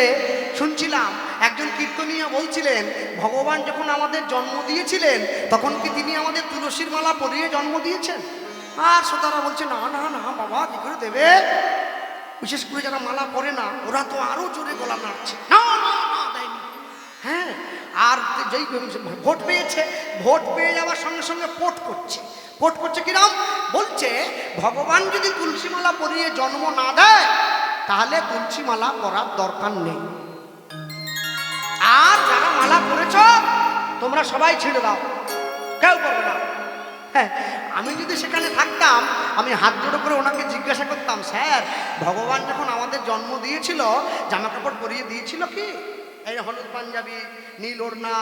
শুনছিলাম, একজন কীর্তনীয় বলছিলেন ভগবান যখন আমাদের জন্ম দিয়েছিলেন তখন কি তিনি আমাদের তুলসীর মালা পরিয়ে জন্ম দিয়েছেন? আর শ্রোতারা বলছে, না না না বাবা, কি করে দেবে? বিশেষ করে যারা মালা পরে না ওরা তো আরো জোরে গলা নাড়ছে, না না না দেয়নি। হ্যাঁ, আর যেই ভোট পেয়েছে, ভোট পেয়ে যাওয়ার সঙ্গে সঙ্গে পোট করছে। পোট করছে কিরম? বলছে ভগবান যদি তুলসী মালা পরিয়ে জন্ম না দেয় তাহলে তুলসী মালা পরার দরকার নেই। আর যারা মালা পরেছ তোমরা সবাই ছেড়ে দাও, কেউ করবে না। হ্যাঁ, আমি যদি সেখানে থাকতাম আমি হাত জোড়ো করে ওনাকে জিজ্ঞাসা করতাম, স্যার ভগবান যখন আমাদের জন্ম দিয়েছিল জামা কাপড় পরিয়ে দিয়েছিল কি? এই হলুদ পাঞ্জাবি, নীল ওড়না,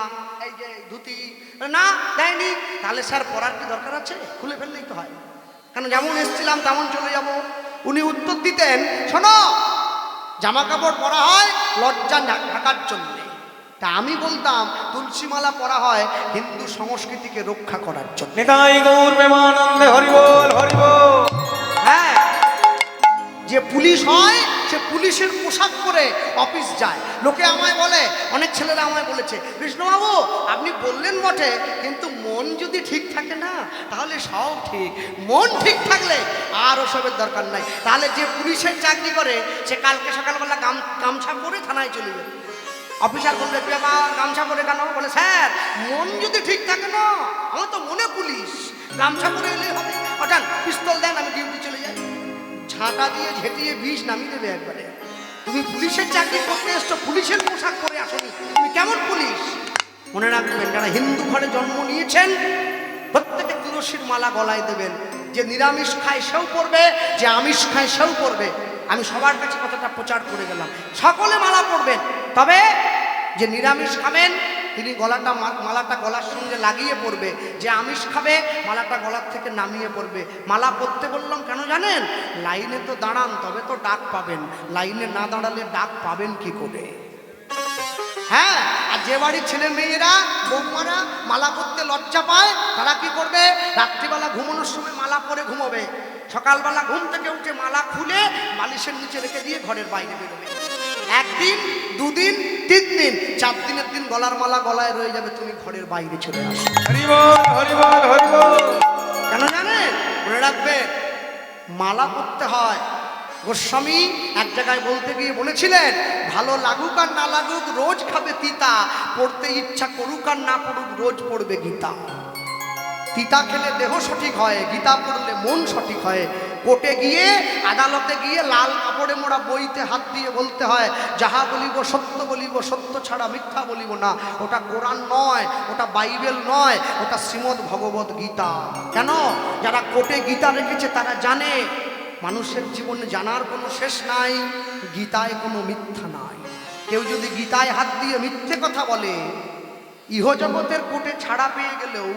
এই যে ধুতি, না দেয়নি। তাহলে স্যার পরার কি দরকার আছে? খুলে ফেললেই তো হয়, কেন যেমন এসেছিলাম তেমন চলে যাব। উনি উত্তর দিতেন, শোনো, জামা কাপড় পরা হয় লজ্জা ঢাকার জন্য। তা আমি বলতাম তুলসী মালা পরা হয় হিন্দু সংস্কৃতিকে রক্ষা করার জন্য। নিতাই গৌর প্রেমানন্দে হরি বল, হরি বল। হ্যাঁ, যে পুলিশ হয় সে পুলিশের পোশাক পরে অফিস যায়। লোকে আমায় বলে, অনেক ছেলেরা আমায় বলেছে, কৃষ্ণবাবু আপনি বললেন বটে, কিন্তু মন যদি ঠিক থাকে না তাহলে সব ঠিক। মন ঠিক থাকলে আর ওসবের দরকার নাই। তাহলে যে পুলিশের চাকরি করে সে কালকে সকালবেলা গামছা পরে থানায় চলে যাবে। অফিসার বলবে, তুই আবার গামছা পরে কেন? বলে, স্যার মন যদি ঠিক থাকে না, আমার তো মনে পুলিশ, গামছা পরে এলেই হবে। ওঠান, পিস্তল দেন, আমি ডিউটি চলে যাই। ঝাঁটা দিয়ে ঝেঁটিয়ে বিষ নামিয়ে দেবে একবারে। তুমি পুলিশের চাকরি করতে এসছো, পুলিশের পোশাক পরে আসনি, তুমি কেমন পুলিশ? মনে রাখবেন, যারা হিন্দু ঘরে জন্ম নিয়েছেন প্রত্যেকে তুলসীর মালা গলায় দেবেন। যে নিরামিষ খায় সেও পড়বে, যে আমিষ খায় সেও পড়বে। আমি সবার কাছে কথাটা প্রচার করে গেলাম, সকলে মালা পড়বেন। তবে যে নিরামিষ খাবেন তিনি মালাটা গলার সঙ্গে লাগিয়ে পড়বে, যে আমিষ খাবে মালাটা গলার থেকে নামিয়ে পড়বে। মালা পড়তে বললাম কেন জানেন? লাইনে তো দাঁড়ান, তবে তো ডাক পাবেন, লাইনে না দাঁড়ালে ডাক পাবেন কি করে? হ্যাঁ, আর যে বাড়ির ছেলে মেয়েরা বৌমারা মালা পরতে লজ্জা পায় তারা কি করবে? রাত্রিবেলা ঘুমানোর সময় মালা পরে ঘুমোবে, সকালবেলা ঘুম থেকে উঠে মালা খুলে বালিশের নিচে রেখে দিয়ে ঘরের বাইরে বেরোবে। একদিন, দুদিন, 3 দিন, 4 দিনের দিন গলার মালা গলায় রয়ে যাবে, তুমি ঘরের বাইরে চলে আসো। হরি বল, হরি বল, হরি বল। কেন জানেন? মনে রাখবে, মালা পরতে হয়। গোস্বামী এক জায়গায় বলতে গিয়ে বলেছিলেন, ভালো লাগুক আর না লাগুক রোজ খাবে তিতা, পড়তে ইচ্ছা করুক আর না পড়ুক রোজ পড়বে গীতা। তিতা খেলে দেহ সঠিক হয়, গীতা পড়লে মন সঠিক হয়। কোর্টে গিয়ে, আদালতে গিয়ে লাল কাপড়ে মোড়া বইতে হাত দিয়ে বলতে হয়, যাহা বলিব সত্য বলিব, সত্য ছাড়া মিথ্যা বলিব না। ওটা কোরআন নয়, ওটা বাইবেল নয়, ওটা শ্রীমদ্ ভগবত গীতা। কেন? যারা কোর্টে গীতা রেখেছে তারা জানে মানুষের জীবনে জানার কোনো শেষ নাই, গীতায় কোনো মিথ্যা নাই। কেউ যদি গীতায় হাত দিয়ে মিথ্যে কথা বলে, ইহজগতের কোর্টে ছাড়া পেয়ে গেলেও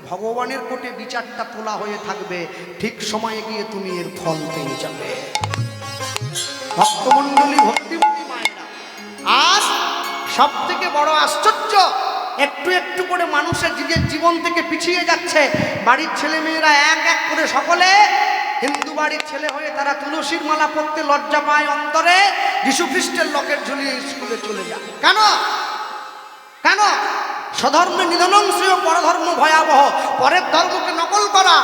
ভগবানের কোর্টে বিচারটা তোলা হয়ে থাকবে, ঠিক সময়ে গিয়ে তুমি এর ফল পেয়ে যাবে। ভক্তমণ্ডলী, ভক্তিমতী মায়েরা, আজ সব থেকে বড় আশ্চর্য, একটু একটু করে মানুষের নিজের জীবন থেকে পিছিয়ে যাচ্ছে। বাড়ির ছেলে মেয়েরা এক এক করে সকলে হিন্দু বাড়ির ছেলে হয়ে তারা তুলসীর মালা পরতে লজ্জা পায় অন্তরে, যীশু খ্রিস্টের লকেট ঝুলিয়ে স্কুলে চলে যায়। কেন? কেন? স্বধর্মে নিধনং শ্রেয় পরধর্ম ভয়াবহ। পরের ধর্মকে নকল করা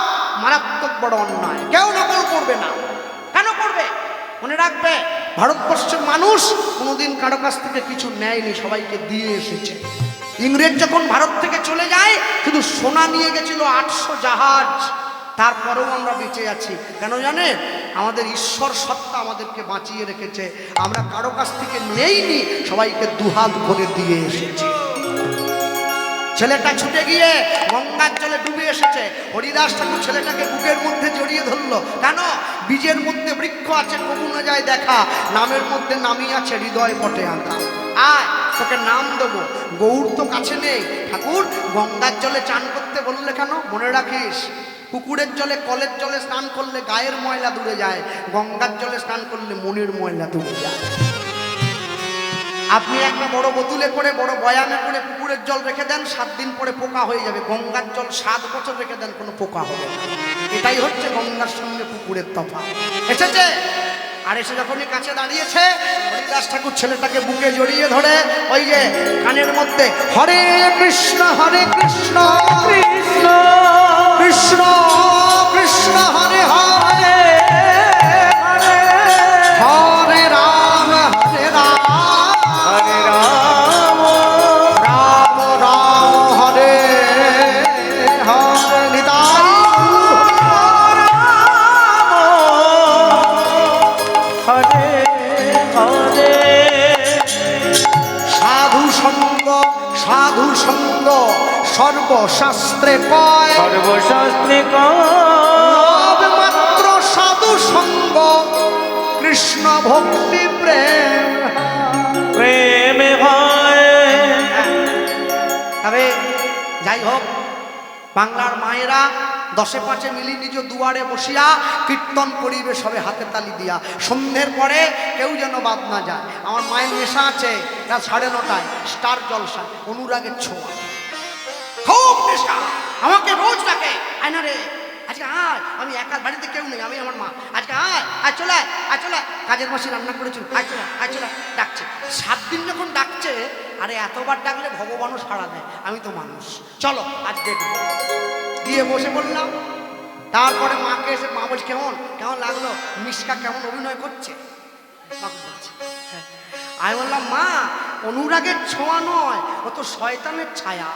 মারাত্মক বড় অন্যায়, কেউ নকল করবে না। কেন করবে? মনে রাখবে, ভারতবর্ষের মানুষ কোনোদিন কারো কাছ থেকে কিছু নেয়নি, সবাইকে দিয়ে এসেছে। ইংরেজ যখন ভারত থেকে চলে যায় শুধু সোনা নিয়ে গেছিল 800 জাহাজ, তারপরেও আমরা বেঁচে আছি। কেন জানেন? আমাদের ঈশ্বর সত্তা আমাদেরকে বাঁচিয়ে রেখেছে। আমরা কারো কাছ থেকে নেইনি, সবাইকে দুহাত ভরে দিয়ে এসেছি। ছেলেটা ছুটে গিয়ে গঙ্গার জলে ডুবে এসেছে, হরিদাস ঠাকুর ছেলেটাকে বুকের মধ্যে জড়িয়ে ধরলো। কেন? বীজের মধ্যে বৃক্ষ আছে, কবু না যায় দেখা, নামের মধ্যে নামই আছে, হৃদয় পটে আঁকা। আয় তোকে নাম দেবো। গৌর তো কাছে নেই, ঠাকুর গঙ্গার জলে চান করতে বললে কেন? মনে রাখিস, পুকুরের জলে, কলের জলে স্নান করলে গায়ের ময়লা দূরে যায়, গঙ্গার জলে স্নান করলে মনের ময়লা দূরে যায়। আপনি একটা বড় বোতলে করে, বড় বয়ামে করে পুকুরের জল রেখে দেন, 7 দিন পরে পোকা হয়ে যাবে। গঙ্গার জল 7 বছর রেখে দেন, কোনো পোকা হবে না। এটাই হচ্ছে গঙ্গার সঙ্গে পুকুরের তফাৎ। এসেছে, আর এসে যখনই কাছে দাঁড়িয়েছে, হরিদাস ঠাকুর ছেলেটাকে বুকে জড়িয়ে ধরে ওই যে কানের মধ্যে হরে কৃষ্ণ কৃষ্ণ কৃষ্ণ কৃষ্ণ হরে হরে হরে রাম হরে রাম হরে রাম, রাম রাম হরে হরে নিতাই হরে হরে। সাধু সঙ্গ, সাধু সঙ্গ সর্বশাস্ত্রে কয়, সর্বশাস্ত্রে লাভ মাত্র সাধু সঙ্গ, কৃষ্ণ ভক্তি প্রেম প্রেম হয়। তবে যাই হোক, বাংলার মায়েরা 10-5 মিলি নিজ দুয়ারে বসিয়া কীর্তন করিবে সবে হাতে তালি দিয়া। সন্ধ্যের পরে কেউ যেন বাদ না যায়। আমার মায়ের নেশা আছে, রাত 9:30টায় স্টার জলসা, অনুরাগের ছোঁয়া, খুব নেশা। আমাকে রোজ ডাকে, আয়না রে আজকে আয়, আমি একা, বাড়িতে কেউ নেই, আমি আমার মা, আজকে আয়, আয় চলে আয়, আয় চলে আয়, কাজের মাসি রান্না করেছিল, আয় চলে আয়, আয় চলে আয়, ডাকছে। 7 দিন যখন ডাকছে, আরে এতবার ডাকলে ভগবানও সাড়া দেয়, আমি তো মানুষ, চলো আজ দেখবো। গিয়ে বসে বললাম। তারপরে মাকে এসে মা বলছে কেমন কেমন লাগলো, মিশকা কেমন অভিনয় করছে, মাকে বলছে। হ্যাঁ। আমি বললাম মা, অনুরাগের ছোঁয়া নয়, ও তো শয়তানের ছায়া।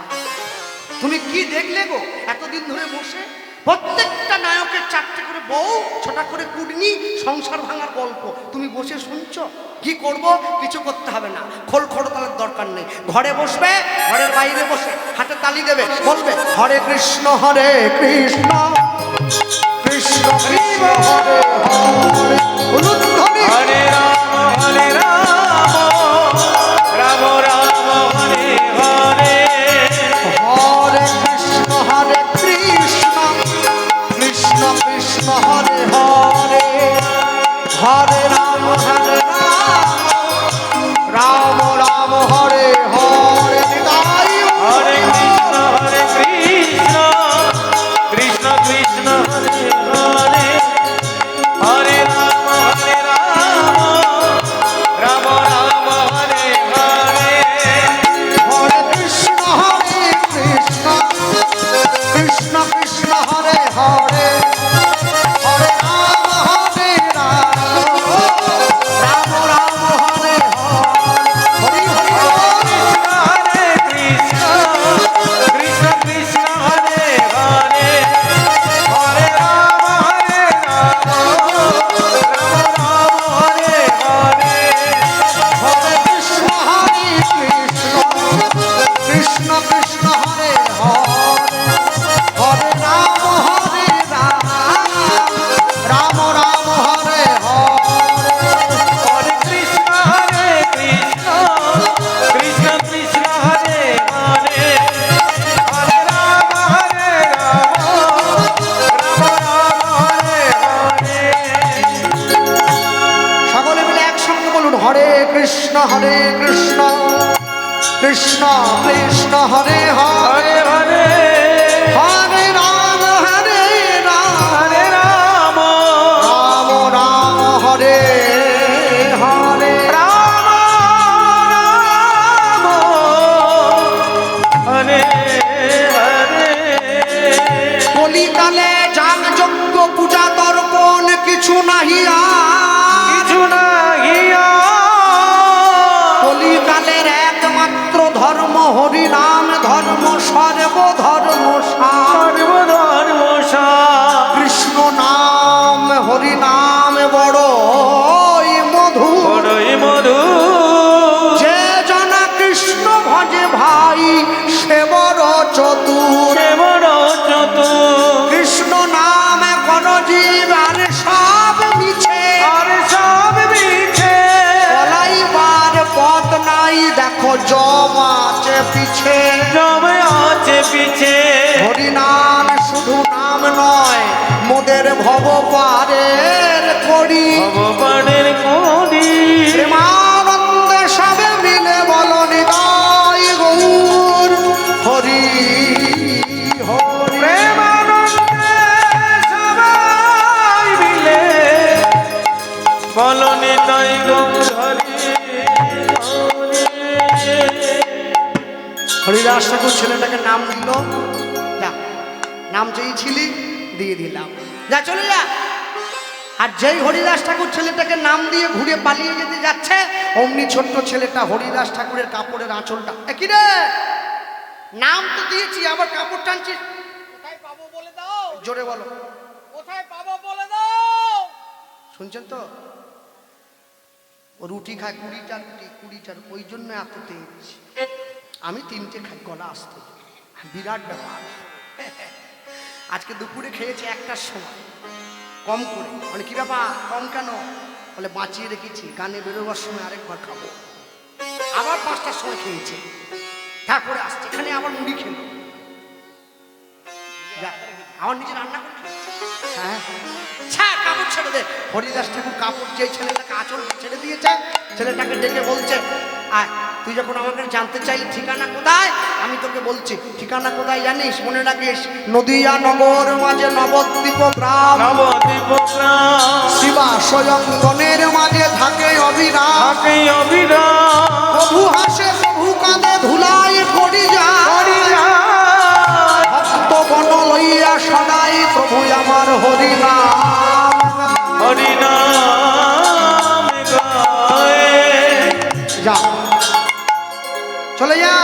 তুমি কি দেখলে গো এতদিন ধরে বসে? প্রত্যেকটা নায়কের 4টে করে বউ, 6টা করে কুটনি, সংসার ভাঙার গল্প তুমি বসে শুনছো। কি করব? কিছু করতে হবে না, খোল খড়তালের দরকার নেই। ঘরে বসবে, ঘরের বাইরে বসে হাতে তালি দেবে, বলবে হরে কৃষ্ণ কৃষ্ণ কৃষ্ণ কৃষ্ণ হরে হরে, উলুধ্বনি হরে রাম রাম রাম হরে হরে, হরে কৃষ্ণ কৃষ্ণ কৃষ্ণ হরে হরে, হরে রাম রাম রাম হরে হরে। হরে কৃষ্ণ কৃষ্ণ কৃষ্ণ হরে হরে, হরে রাম রাম রাম হরে হরে, হরে কৃষ্ণ কৃষ্ণ কৃষ্ণ হরে হরে, হরে রাম রাম রাম হরে হরে, হরি হরি হরে কৃষ্ণ কৃষ্ণ কৃষ্ণ হরে হরে, হরে রাম রাম রাম হরে হরে, হরে কৃষ্ণ কৃষ্ণ কৃষ্ণ হরে হরে, হরে রাম রাম রাম হরে হরে, হরে কৃষ্ণ কৃষ্ণ কৃষ্ণ হরে হরে, হরে রাম রাম রাম হরে হরে। সকলে মিলে একসঙ্গে বলুন হরে কৃষ্ণ কৃষ্ণ কৃষ্ণ হরে হরে, হরে হরে হরে রাম হরে রাম রাম রাম হরে হরে, রাম রাম হরে হরে। কলিকালে যাগ যজ্ঞ পূজা দর্পণ কিছু নাহিয়া, কিছু নাহিয়া কলিকালের একমাত্র ধর্ম হরি নাম ধর্ম, সর্বধর্ম সর্বধর্ম কৃষ্ণ নাম হরি নাম বড় মধু, বড়ই মধু, যে জনা কৃষ্ণ ভজে ভাই সে বড় চতুর, সে বড় চতুর, কৃষ্ণ নাম কোন জীবন সব মিছে, আর সব মিছে পলাইবার পথ নাই দেখো জম আছে পিছে, জমে আছে পিছে, হরি নাম শুধু নাম নয় মোদের ভব পারের করি, ভগবানের কোটি প্রেমানন্দে সবে মিলে বলো নিতাই গৌর হরি হরি, প্রেমানন্দে সবাই মিলে বলো নিতাই গৌর হরি হরিদাস ঠাকুর ছেলেটাকে নাম দিল, যা নাম চেয়েছিলি দিয়ে দিলাম, যা চলে যা। আর যেই হরিদাস ঠাকুর ছেলেটাকে নাম দিয়ে ঘুরে পালিয়ে যেতে যাচ্ছে, অমনি ছোট্ট ছেলেটা হরিদাস ঠাকুরের কাপড়ের আঁচলটা, কি রে নাম তো দিয়েছি আবার কাপড় টানছিস, কোথায় পাবো বলে দাও, জোরে বলো, কোথায় পাবো বলে দাও। শুনছেন তো? ও রুটি খায় 20টা রুটি 20টার, ওই জন্য এত তেজ। আমি 3টে খাই, গলা আসতে বিরাট ব্যাপার। আজকে দুপুরে খেয়েছে 1টার সময়, কম করে, মানে কি ব্যাপার কম কেন? বলে বাঁচিয়ে রেখেছি, গানে বেরোবার সময় আরেকবার খাবো। আবার 5টার সময় খেয়েছে, তারপরে আসছে এখানে আবার মুড়ি খেলো, আমার নিজে রান্না করে খেয়েছে। হ্যাঁ হ্যাঁ, কাপড় ছেড়ে দে। হরিদাস ঠাকুর কাপড় যে ছেলেটাকে আঁচল ছেড়ে দিয়েছে, ছেলেটাকে ডেকে বলছে আয় তুই যখন আমাকে জানতে চাইলি ঠিকানা কোথায়, আমি তোকে বলছি ঠিকানা কোথায় জানিস, মনে রাখিস। নদিয়া নগর মাঝে নবদ্বীপ গ্রাম, নবদ্বীপ গ্রাম, শিবা স্বয়ংবনের মাঝে থাকে অবিরাম। থাকে অবিরাম, প্রভু হাসে প্রভু কাঁদে ধুলাই করি যায়, ভক্ত গণ লইয়া সদাই প্রভু আমার হরিনাম। হরিনাম গায়ে। যা চলে যা।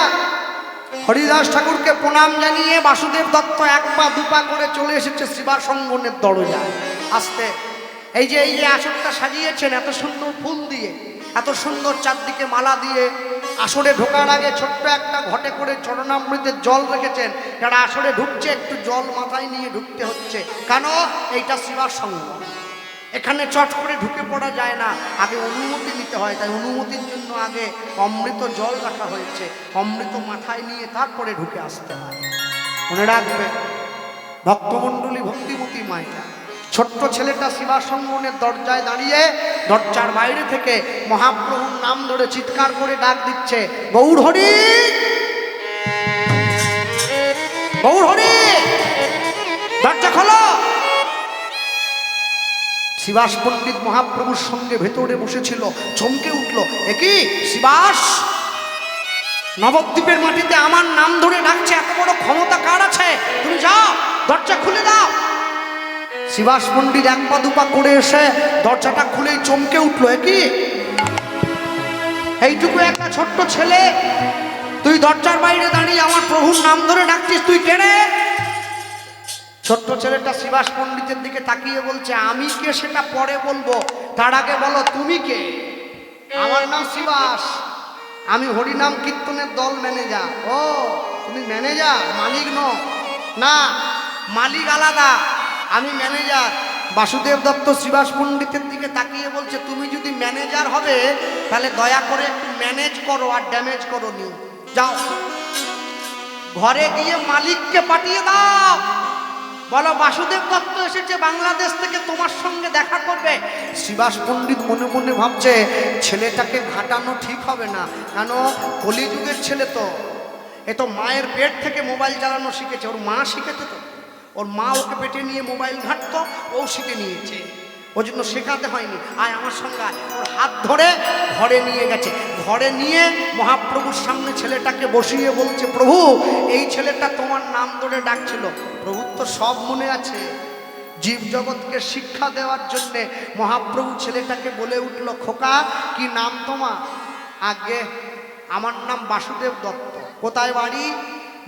হরিদাস ঠাকুরকে প্রণাম জানিয়ে বাসুদেব দত্ত এক পা দুপা করে চলে এসেছে শিবাসঙ্গনের দরজায়। আসতে এই যে আসরটা সাজিয়েছেন এত সুন্দর ফুল দিয়ে, এত সুন্দর চারদিকে মালা দিয়ে, আসরে ঢোকার আগে ছোট্ট একটা ঘটে করে চরণামৃতের জল রেখেছেন। যারা আসরে ঢুকছে একটু জল মাথায় নিয়ে ঢুকতে হচ্ছে, কেন এইটা শিবাসঙ্গ, এখানে চট করে ঢুকে পড়া যায় না, আগে অনুমতি নিতে হয়। তাই অনুমতির জন্য আগে অমৃত জল রাখা হয়েছে, অমৃত মাথায় নিয়ে তারপরে ঢুকে আসতে হয়। মনে রাখবে ভক্তমণ্ডলী, ভক্তিমতী মায়েরা, ছোট্ট ছেলেটা শিবাসঙ্গনের দরজায় দাঁড়িয়ে দরজার বাইরে থেকে মহাপ্রভুর নাম ধরে চিৎকার করে ডাক দিচ্ছে, গৌর হরি, গৌর হরি, দরজা খোলো। শিবাস পণ্ডিত মহাপ্রভুর সঙ্গে ভেতরে বসেছিল, চমকে উঠল, একই শিবাস, নবদ্বীপের মাটিতে আমার নাম ধরে ডাকছে, এত বড় ক্ষমতা কার আছে? তুমি যাও দরজা খুলে দাও। শিবাস পণ্ডিত এক পা দুপা করে এসে দরজাটা খুলেই চমকে উঠল, একই এইটুকু একটা ছোট্ট ছেলে, তুই দরজার বাইরে দাঁড়িয়ে আমার প্রভুর নাম ধরে ডাকছিস, তুই কে রে? ছোট্ট ছেলেটা শিবাস পণ্ডিতের দিকে তাকিয়ে বলছে, আমি কে সেটা পরে বলবো, তার আগে বলো তুমি কে? আমার নাম শিবাস, আমি হরিনাম কীর্তনের দল ম্যানেজার। ও তুমি ম্যানেজার, মালিক নও? না, মালিক আলাদা, আমি ম্যানেজার। বাসুদেব দত্ত শিবাস পণ্ডিতের দিকে তাকিয়ে বলছে, তুমি যদি ম্যানেজার হবে তাহলে দয়া করে একটু ম্যানেজ করো আর ড্যামেজ করো নি। যাও ঘরে গিয়ে মালিককে পাঠিয়ে দাও, বলো বাসুদেব দত্ত এসেছে বাংলাদেশ থেকে তোমার সঙ্গে দেখা করবে। শিবাস পণ্ডিত মনে মনে ভাবছে, ছেলেটাকে ঘাটানো ঠিক হবে না, কেন কলিযুগের ছেলে তো, এ তো মায়ের পেট থেকে মোবাইল চালানো শিখেছে, ওর মা শিখেছে তো, ওর মা ওকে পেটে নিয়ে মোবাইল ঘাঁটতো, ও শিখে নিয়েছে, ওই জন্য শেখাতে হয়নি। আয় আমার সঙ্গে, ওর হাত ধরে ঘরে নিয়ে গেছে। ঘরে নিয়ে মহাপ্রভুর সামনে ছেলেটাকে বসিয়ে বলছে, প্রভু এই ছেলেটা তোমার নাম ধরে ডাকছিল। প্রভুর তো সব মনে আছে, জীব জগৎকে শিক্ষা দেওয়ার জন্যে মহাপ্রভু ছেলেটাকে বলে উঠল, খোকা কি নাম তোমার? আগে আমার নাম বাসুদেব দত্ত। কোথায় বাড়ি?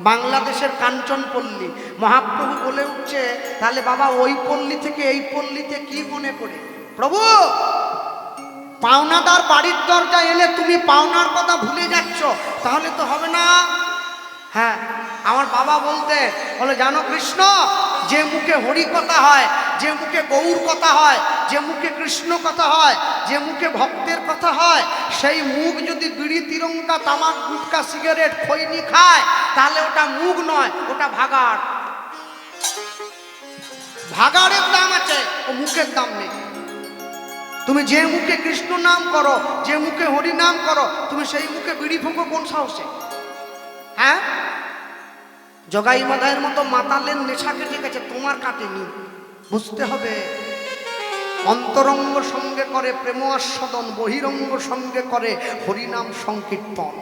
বাংলাদেশের কাঞ্চনপল্লী। মহাপ্রভু বলে উঠছে, তাহলে বাবা ওই পল্লী থেকে এই পল্লীতে কি মনে করে? প্রভু পাওনাদার বাড়ির দরজা এলে তুমি পাওনার কথা ভুলে যাচ্ছ, তাহলে তো হবে না। হ্যাঁ, আমার বাবা বলতে বলে, জানো কৃষ্ণ, যে মুখে হরি কথা হয়, যে মুখে গৌর কথা হয়, যে মুখে কৃষ্ণ কথা হয়, যে মুখে ভক্তের কথা হয়, সেই মুখ যদি বিড়ি তিরঙ্গা তামাক গুটকা সিগারেট খৈনি খায়, তাহলে ওটা মুখ নয়, ওটা ভাগাড়। ভাগাড়ের দাম আছে, ও মুখের দাম নেই। তুমি যে মুখে কৃষ্ণ নাম করো, যে মুখে হরি নাম করো, তুমি সেই মুখে বিড়ি ফুঁকো কোন সাহসে? হ্যাঁ, জগাই মাদায়ের মতো মাতালের নেশা কেটে গেছে, তোমার কাটেনি। বুঝতে হবে, অন্তরঙ্গ সঙ্গে করে প্রেম আস্বাদন, বহিরঙ্গ সঙ্গে করে হরিনাম সংকীর্তন।